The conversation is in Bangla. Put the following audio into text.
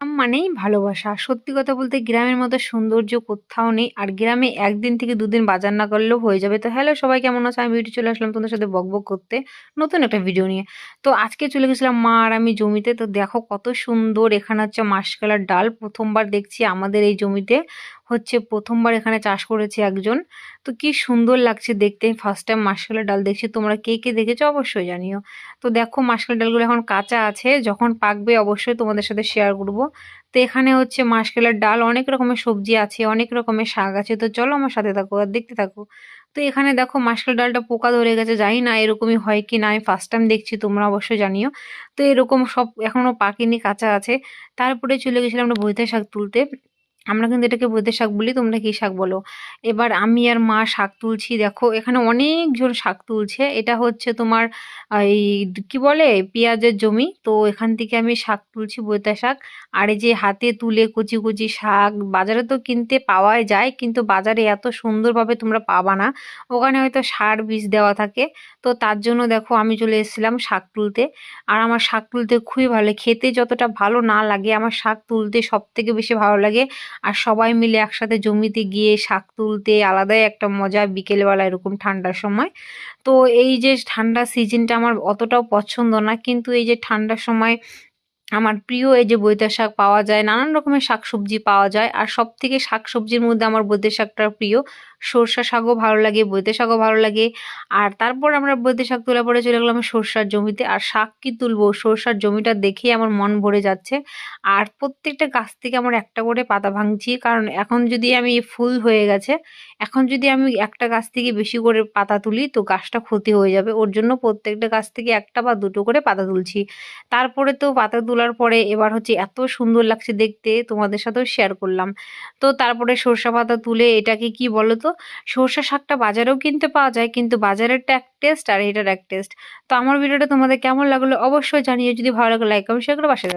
মানেই ভালোবাসা। সত্যি কথা বলতে গ্রামের মতো সৌন্দর্য কোথাও নেই। আর গ্রামে ১ দিন থেকে ২ দিন বাজার না করলেও হয়ে যাবে। তো হ্যালো সবাই কেমন আছো? আমি বিউটি চলে আসলাম তোমাদের সাথে বকবক করতে নতুন একটা ভিডিও নিয়ে। তো আজকে চলে গেছিলাম মা আর আমি জমিতে। তো দেখো কত সুন্দর এখানে হচ্ছে মাসকলাইর ডাল। ১ম বার দেখছি আমাদের এই জমিতে হচ্ছে ১ম বার এখানে চাষ করেছে একজন। তো কি সুন্দর লাগছে দেখতে। ফার্স্ট টাইম মাসকলাইর ডাল দেখছি। তোমরা কে দেখেছো অবশ্যই জানিও। তো দেখো মাসকলাই ডালগুলো এখন কাঁচা আছে। যখন পাকবে অবশ্যই তোমাদের সাথে শেয়ার করব। তো এখানে হচ্ছে মাসকলাইর ডাল, অনেক রকমের সবজি আছে, অনেক রকমের শাক আছে। তো চলো আমার সাথে থাকো আর দেখতে থাকো। তো এখানে দেখো মাসকলাই ডালটা পোকা ধরে গেছে, জানি না এরকমই হয় কি না, আমি ফার্স্ট টাইম দেখছি, তোমরা অবশ্যই জানিও। তো এরকম সব এখনো পাকেনি, কাঁচা আছে। তারপরে চলে গেছিলাম আমরা বইতে শাক তুলতে। আমরা কিন্তু এটাকে বৈদ্য শাক বলি, তোমরা কি শাক বলো? এবার আমি আর মা শাক তুলছি, দেখো এখানে অনেকজন শাক তুলছে। এটা হচ্ছে তোমার এই কি বলে পেঁয়াজের জমি। তো এখান থেকে আমি শাক তুলছি, বৈদ্য শাক। আর এই যে হাতে তুলে কচি কচি শাক, বাজারে তো কিনতে পাওয়াই যায়, কিন্তু বাজারে এত সুন্দরভাবে তোমরা পাবা না। ওখানে হয়তো সার বীজ দেওয়া থাকে। তো তার জন্য দেখো আমি চলে এসেছিলাম শাক তুলতে। আর আমার শাক তুলতে খুবই ভালো লাগে। খেতে যতটা ভালো না লাগে, আমার শাক তুলতে সব থেকে বেশি ভালো লাগে। আর সবাই মিলে একসাথে জমিতে গিয়ে শাক তুলতে আলাদাই একটা মজা, বিকেলবেলা এরকম ঠান্ডার সময়। তো এই যে ঠান্ডার সিজনটা আমার অতটাও পছন্দ না, কিন্তু এই যে ঠান্ডার সময় আমার প্রিয় এই যে বৈঁতে শাক পাওয়া যায়, নানান রকমের শাকসবজি পাওয়া যায়। আর সবথেকে শাকসবজির মধ্যে আমার বৈঁতে শাকটা প্রিয়। সর্ষা শাকও ভালো লাগে, বৈঁতে শাকও ভালো লাগে। আর তারপর আমরা বৈঁতে শাক তোলার পরে চলে গেলাম সর্ষার জমিতে। আর শাক কি তুলবো, সর্ষার জমিটা দেখেই আমার মন ভরে যাচ্ছে। আর প্রত্যেকটা গাছ থেকে আমার একটা করে পাতা ভাঙছি, কারণ এখন যদি আমি ফুল হয়ে গেছে, এখন যদি আমি একটা গাছ থেকে বেশি করে পাতা তুলি তো গাছটা ক্ষতি হয়ে যাবে। ওর জন্য প্রত্যেকটা গাছ থেকে একটা বা দুটো করে পাতা তুলছি। তারপরে তো পাতা তোলার পরে এবার হচ্ছে এত সুন্দর লাগছে দেখতে, তোমাদের সাথেও শেয়ার করলাম। তো তারপরে সর্ষা পাতা তুলে এটাকে কি বলো তো, সর্ষা শাকটা বাজারেও কিনতে পাওয়া যায়, কিন্তু বাজারেরটা এক টেস্ট আর এটার এক টেস্ট। তো আমার ভিডিওটা তোমাদের কেমন লাগলো অবশ্যই জানিও। যদি ভালো লাগে লাইক কমেন্ট শেয়ার করে পাশে থাকো।